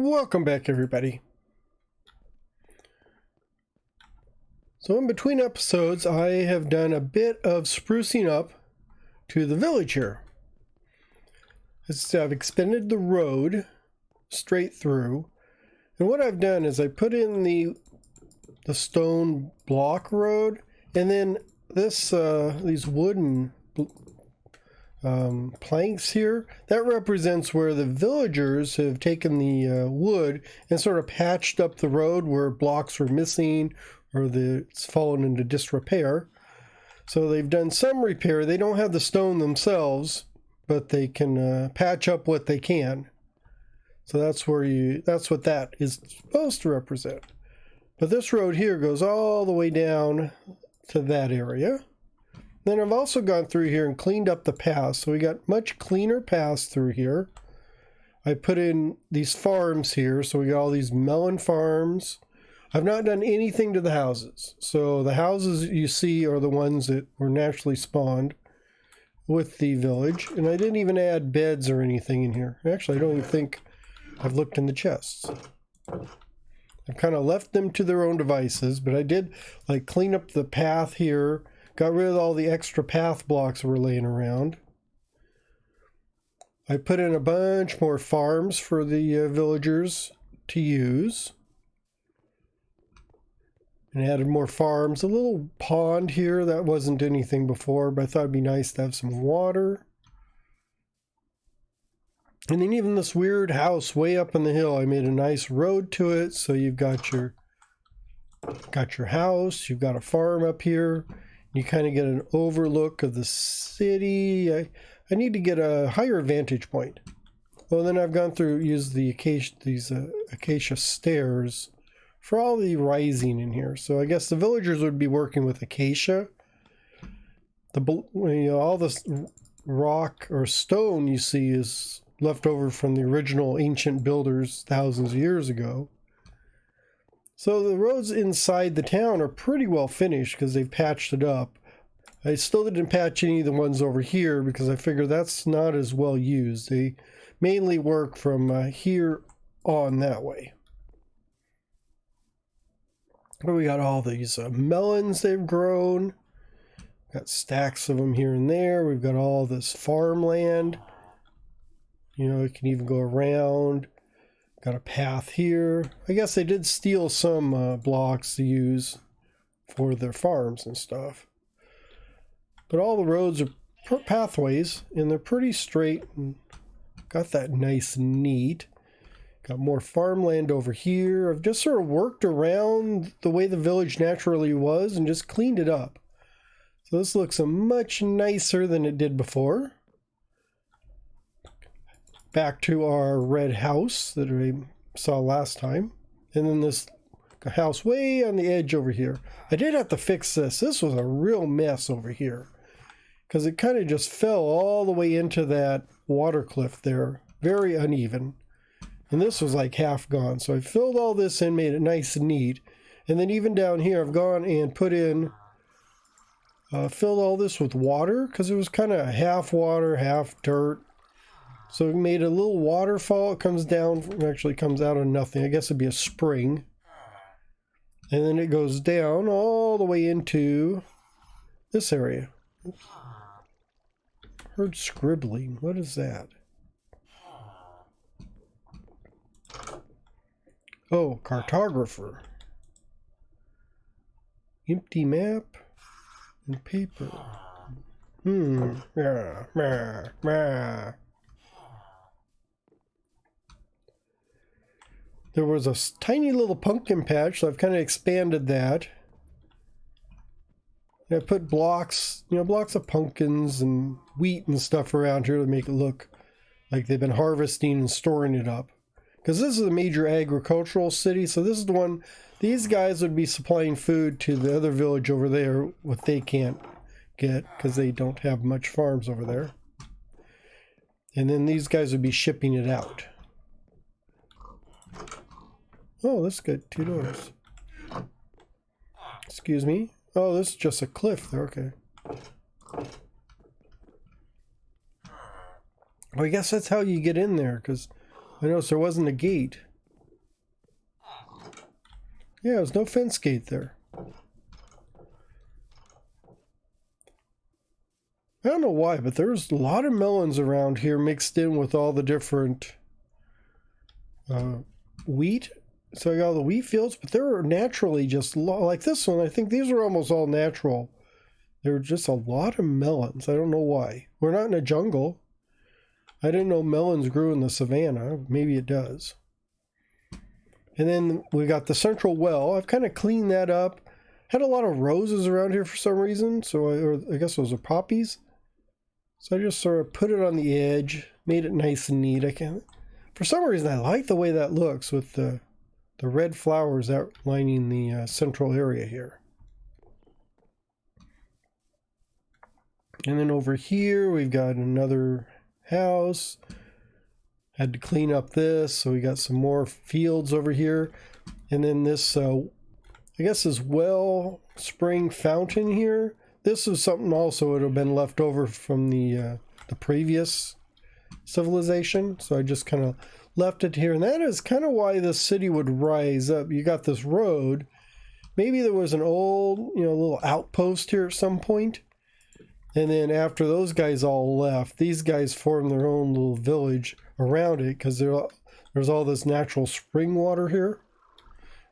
Welcome back, everybody. So in between episodes, I have done a bit of sprucing up to the village here. I've extended the road straight through, and what I've done is I put in the stone block road, and then this these wooden planks here, that represents where the villagers have taken the wood and sort of patched up the road where blocks were missing or it's fallen into disrepair. So they've done some repair. They don't have the stone themselves, but they can patch up what they can. So that's what that is supposed to represent. But this road here goes all the way down to that area. Then I've also gone through here and cleaned up the paths. So we got much cleaner paths through here. I put in these farms here. So we got all these melon farms. I've not done anything to the houses. So the houses you see are the ones that were naturally spawned with the village. And I didn't even add beds or anything in here. Actually, I don't even think I've looked in the chests. I've kind of left them to their own devices, but I did like clean up the path here. Got rid of all the extra path blocks that were laying around. I put in a bunch more farms for the villagers to use. And added more farms. A little pond here, that wasn't anything before, but I thought it'd be nice to have some water. And then even this weird house way up on the hill, I made a nice road to it. So you've got your house, you've got a farm up here. You kind of get an overlook of the city. I need to get a higher vantage point. Well, then I've gone through, used the acacia stairs for all the rising in here. So I guess the villagers would be working with acacia. All this rock or stone you see is left over from the original ancient builders thousands of years ago. So the roads inside the town are pretty well finished because they've patched it up. I still didn't patch any of the ones over here because I figure that's not as well used. They mainly work from here on that way. But we got all these melons they've grown. Got stacks of them here and there. We've got all this farmland. You know, it can even go around. Got a path here. I guess they did steal some blocks to use for their farms and stuff. But all the roads are pathways, and they're pretty straight. And got that nice and neat. Got more farmland over here. I've just sort of worked around the way the village naturally was and just cleaned it up. So this looks much nicer than it did before. Back to our red house that I saw last time. And then this house way on the edge over here. I did have to fix this. This was a real mess over here. Because it kind of just fell all the way into that water cliff there. Very uneven. And this was like half gone. So I filled all this in, made it nice and neat. And then even down here, I've gone and put in, filled all this with water. Because it was kind of half water, half dirt. So we made a little waterfall. It comes down, actually comes out of nothing. I guess it'd be a spring. And then it goes down all the way into this area. Oops. Heard scribbling. What is that? Oh, cartographer. Empty map and paper. There was a tiny little pumpkin patch, so I've kind of expanded that. And I put blocks, blocks of pumpkins and wheat and stuff around here to make it look like they've been harvesting and storing it up. Because this is a major agricultural city, so this is the one, these guys would be supplying food to the other village over there, what they can't get, because they don't have much farms over there. And then these guys would be shipping it out. Oh, this got two doors. Excuse me. Oh, this is just a cliff there. Okay. Well, I guess that's how you get in there, because I noticed there wasn't a gate. Yeah, there's no fence gate there. I don't know why, but there's a lot of melons around here mixed in with all the different wheat. So I got all the wheat fields, but they're naturally just like this one. I think these are almost all natural. There were just a lot of melons. I don't know why. We're not in a jungle. I didn't know melons grew in the savanna. Maybe it does. And then we got the central well. I've kind of cleaned that up. Had a lot of roses around here for some reason. So I guess those are poppies. So I just sort of put it on the edge, made it nice and neat. For some reason, I like the way that looks with the red flowers outlining the central area here. And then over here, we've got another house. Had to clean up this, so we got some more fields over here. And then this, I guess this well spring fountain here. This is something also that would have been left over from the previous civilization. So I just kind of left it here. And that is kind of why this city would rise up. You got this road. Maybe there was an old, little outpost here at some point. And then after those guys all left, these guys formed their own little village around it because there's all this natural spring water here.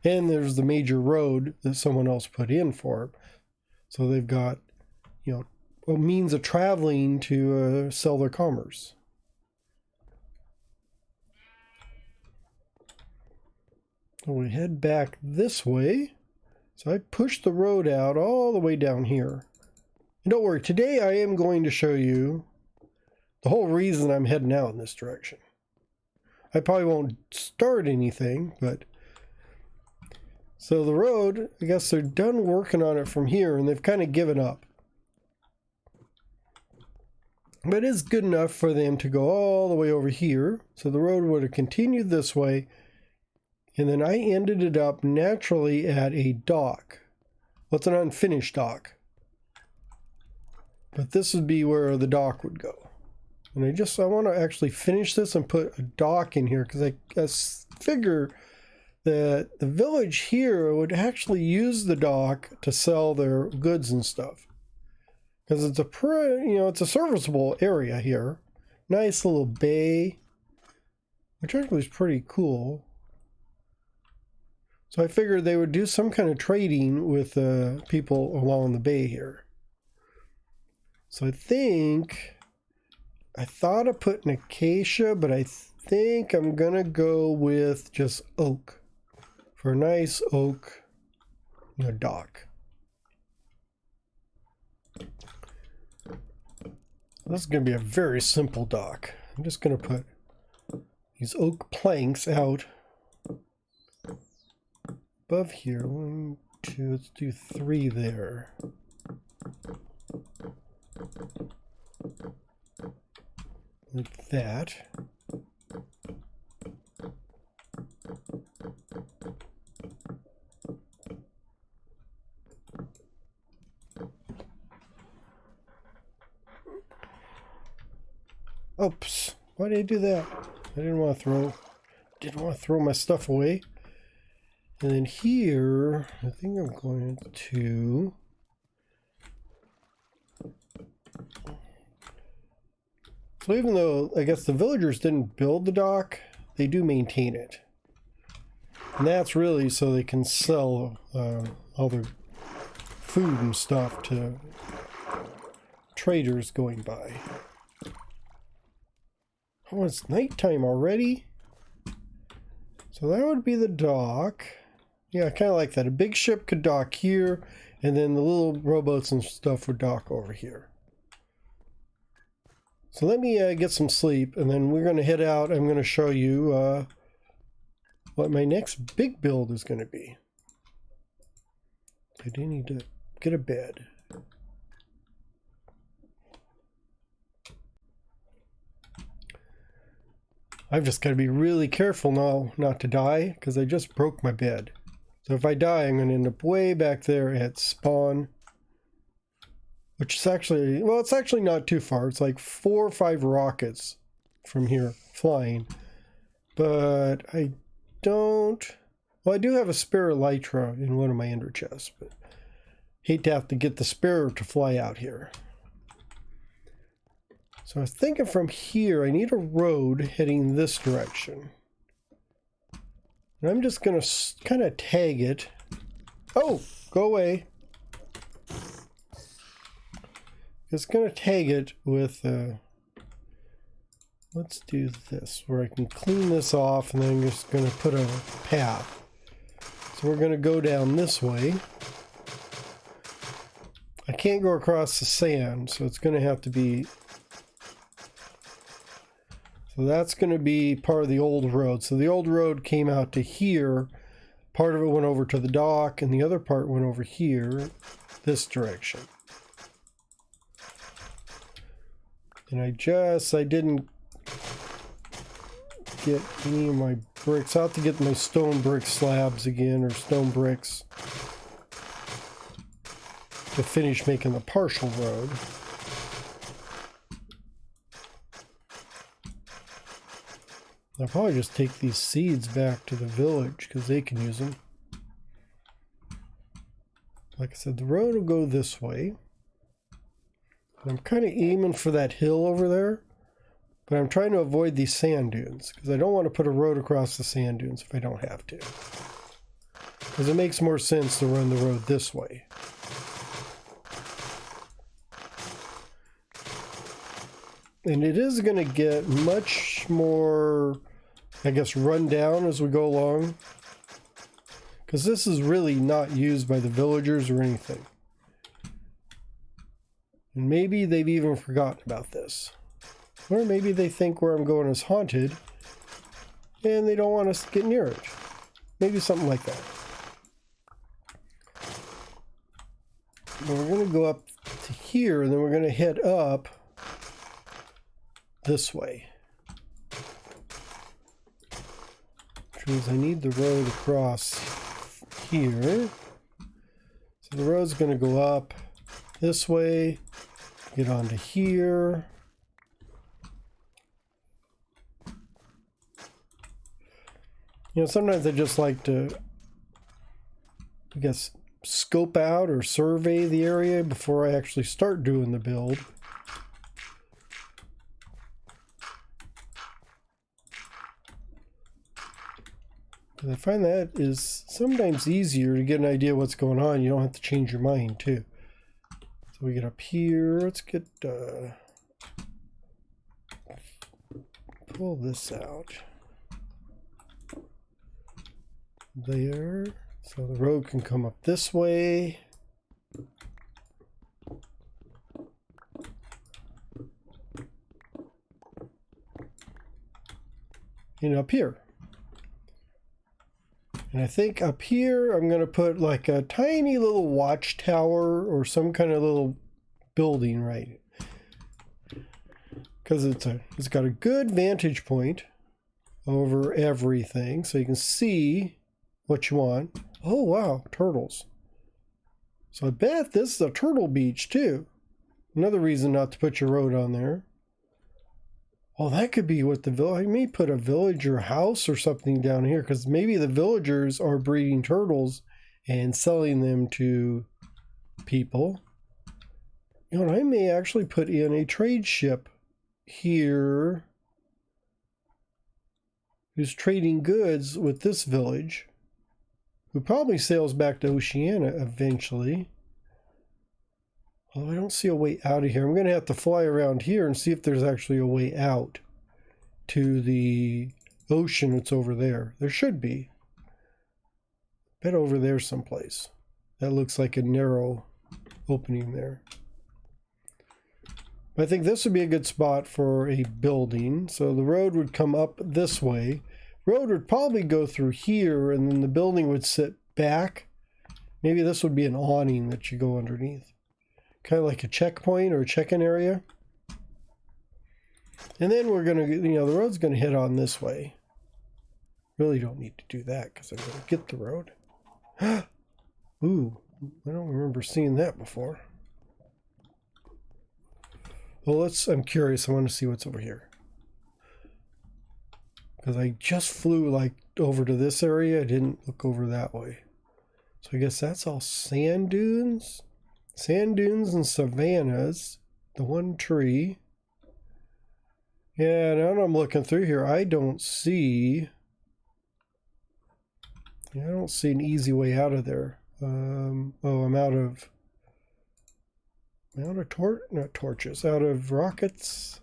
And there's the major road that someone else put in for them. So they've got, a means of traveling to sell their commerce. So we head back this way. So I pushed the road out all the way down here. And don't worry, today I am going to show you the whole reason I'm heading out in this direction. I probably won't start anything, but... So the road, I guess they're done working on it from here, and they've kind of given up. But it is good enough for them to go all the way over here. So the road would have continued this way, and then I ended it up naturally at a dock. Well, it's an unfinished dock. But this would be where the dock would go. And I want to actually finish this and put a dock in here, because I figure that the village here would actually use the dock to sell their goods and stuff. Because it's it's a serviceable area here. Nice little bay, which actually is pretty cool. So I figured they would do some kind of trading with people along the bay here. So I thought of putting acacia, but I think I'm gonna go with just oak for a nice oak, dock. This is gonna be a very simple dock. I'm just gonna put these oak planks out above here. 1, 2, let's do 3 there. Like that. Oops, why did I do that? I didn't want to throw my stuff away. And then here, I think I'm going to so even though I guess the villagers didn't build the dock, they do maintain it. And that's really so they can sell all their food and stuff to traders going by. Oh, it's nighttime already? So that would be the dock. Yeah, I kind of like that. A big ship could dock here, and then the little rowboats and stuff would dock over here. So let me get some sleep, and then we're going to head out. I'm going to show you what my next big build is going to be. I do need to get a bed. I've just got to be really careful now not to die, because I just broke my bed. So if I die, I'm going to end up way back there at spawn. Which is actually, well, it's actually not too far. It's like 4 or 5 rockets from here flying. But I don't, Well, I do have a spare elytra in one of my ender chests, but hate to have to get the spare to fly out here. So I was thinking from here, I need a road heading this direction. And I'm just going to kind of tag it. Oh, go away. Just going to tag it with, let's do this, where I can clean this off, and then I'm just going to put a path. So we're going to go down this way. I can't go across the sand, so it's going to have to be... So that's going to be part of the old road. So the old road came out to here. Part of it went over to the dock, and the other part went over here, this direction. And I didn't get any of my bricks. I'll have to get my stone brick slabs again, or stone bricks, to finish making the partial road. I'll probably just take these seeds back to the village because they can use them. Like I said, the road will go this way. I'm kind of aiming for that hill over there, but I'm trying to avoid these sand dunes because I don't want to put a road across the sand dunes if I don't have to. Because it makes more sense to run the road this way. And it is going to get much more, I guess, run down as we go along. Because this is really not used by the villagers or anything. And maybe they've even forgotten about this. Or maybe they think where I'm going is haunted, and they don't want us to get near it. Maybe something like that. But we're going to go up to here, and then we're going to head up this way. Which means I need the road across here. So the road's going to go up this way, get onto here. You know, sometimes I just like to, I guess, scope out or survey the area before I actually start doing the build. And I find that is sometimes easier to get an idea of what's going on. You don't have to change your mind, too. So we get up here. Let's get, pull this out. There. So the road can come up this way. And up here. And I think up here I'm going to put like a tiny little watchtower or some kind of little building, right? Because it's got a good vantage point over everything, so you can see what you want. Oh wow, turtles. So I bet this is a turtle beach too. Another reason not to put your road on there. Well, that could be what the village... I may put a villager house or something down here, because maybe the villagers are breeding turtles and selling them to people. You know, I may actually put in a trade ship here who's trading goods with this village, who probably sails back to Oceania eventually. Well, I don't see a way out of here. I'm going to have to fly around here and see if there's actually a way out to the ocean that's over there. There should be. Bet over there someplace. That looks like a narrow opening there. But I think this would be a good spot for a building. So the road would come up this way. Road would probably go through here, and then the building would sit back. Maybe this would be an awning that you go underneath. Kind of like a checkpoint or a check-in area. And then we're going to, you know, the road's going to head on this way. Really don't need to do that because I'm going to get the road. Ooh, I don't remember seeing that before. Well, I'm curious. I want to see what's over here. Because I just flew like over to this area. I didn't look over that way. So I guess that's all sand dunes. Sand dunes and savannas. The one tree. Yeah, now that I'm looking through here, I don't see an easy way out of there. Oh, I'm out of not torches, out of rockets.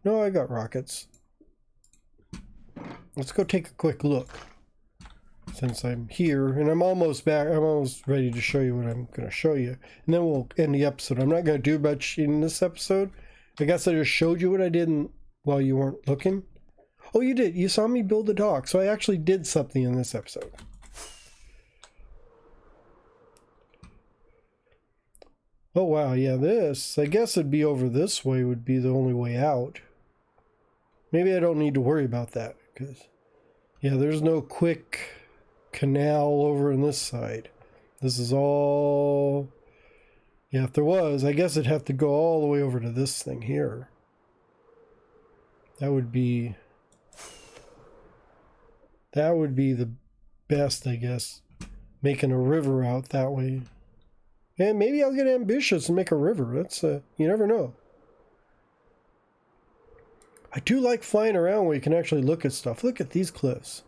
No, I got rockets. Let's go take a quick look. Since I'm here, and I'm almost back, I'm almost ready to show you what I'm going to show you. And then we'll end the episode. I'm not going to do much in this episode. I guess I just showed you what I did while you weren't looking. Oh, you did. You saw me build a dock. So I actually did something in this episode. Oh, wow. Yeah, this, I guess it'd be over this way would be the only way out. Maybe I don't need to worry about that because, yeah, there's no quick canal over on this side. This is all, yeah, if there was, I guess it'd have to go all the way over to this thing here. That would be the best, I guess, making a river out that way. And maybe I'll get ambitious and make a river. That's you never know. I do like flying around where you can actually look at stuff. Look at these cliffs.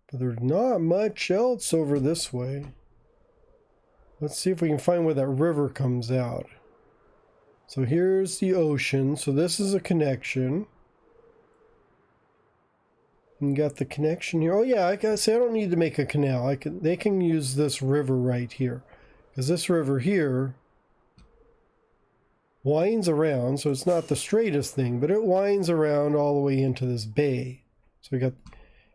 But there's not much else over this way. Let's see if we can find where that river comes out. So here's the ocean. So this is a connection. You got the connection here. Oh yeah, I gotta say I don't need to make a canal. They can use this river right here. Because this river here winds around, so it's not the straightest thing, but it winds around all the way into this bay. So we got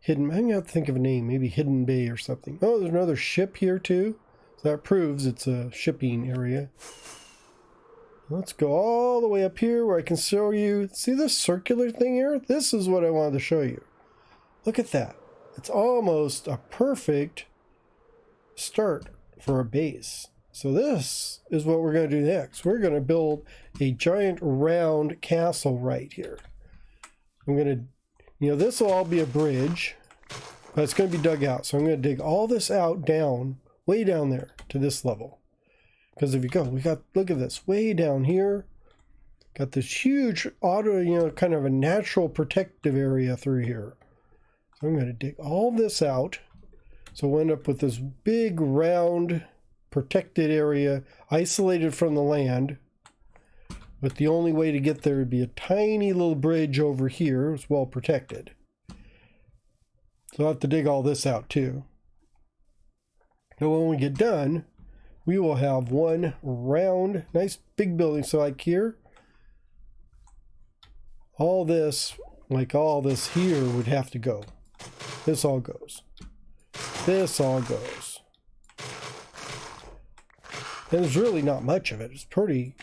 hidden, I'm gonna have to think of a name, maybe Hidden Bay or something. Oh, there's another ship here too. So that proves it's a shipping area. Let's go all the way up here where I can show you. See this circular thing here? This is what I wanted to show you. Look at that. It's almost a perfect start for a base. So this is what we're going to do next. We're going to build a giant round castle right here. I'm going to, this will all be a bridge, but it's going to be dug out. So I'm going to dig all this out down, way down there to this level. Because if you go, look at this, way down here. Got this huge kind of a natural protective area through here. So I'm going to dig all this out. So we'll end up with this big round protected area isolated from the land. But the only way to get there would be a tiny little bridge over here. It's well protected. So I'll have to dig all this out too. So when we get done, we will have one round, nice big building. So like here, all this here would have to go. This all goes. This all goes. And there's really not much of it. It's pretty,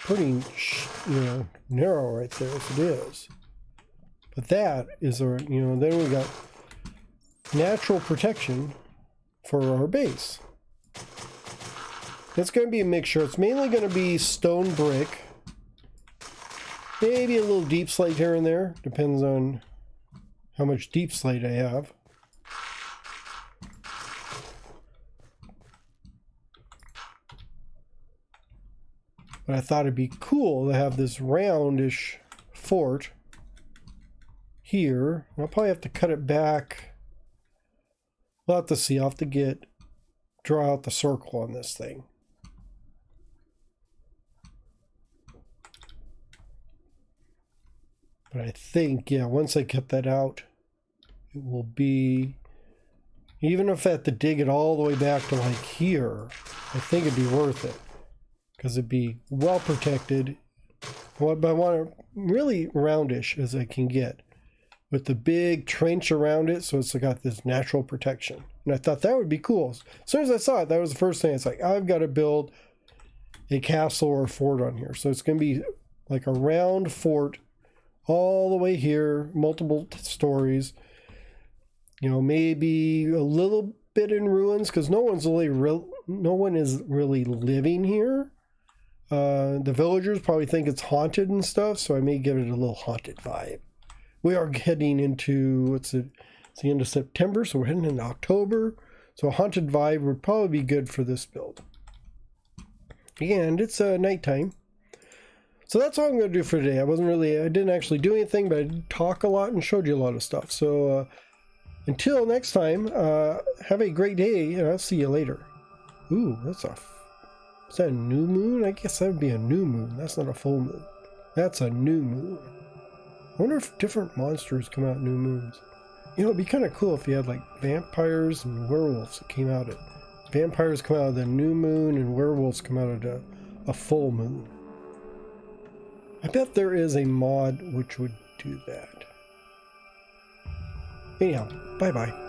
narrow right there as it is. But that is our, then we got natural protection for our base. It's going to be a mixture. It's mainly going to be stone brick. Maybe a little deep slate here and there. Depends on how much deep slate I have. But I thought it'd be cool to have this roundish fort here. I'll probably have to cut it back. We'll have to see. I'll have to draw out the circle on this thing. But I think, yeah, once I cut that out, it will be, even if I have to dig it all the way back to like here, I think it'd be worth it. Because it'd be well protected. But I want it really roundish as I can get. With the big trench around it, so it's got this natural protection. And I thought that would be cool. As soon as I saw it, that was the first thing. It's like, I've got to build a castle or a fort on here. So it's going to be like a round fort all the way here, multiple stories. Maybe a little bit in ruins because no one is really living here. The villagers probably think it's haunted and stuff, so I may give it a little haunted vibe. We are heading into, it's the end of September, so we're heading into October. So a haunted vibe would probably be good for this build. And it's nighttime. So that's all I'm going to do for today. I didn't actually do anything, but I did talk a lot and showed you a lot of stuff. So until next time, have a great day, and I'll see you later. Ooh, is that a new moon? I guess that would be a new moon. That's not a full moon. That's a new moon. I wonder if different monsters come out new moons. You know, it'd be kind of cool if you had like vampires and werewolves that came out at... Vampires come out of the new moon and werewolves come out of a full moon. I bet there is a mod which would do that. Anyhow, bye-bye.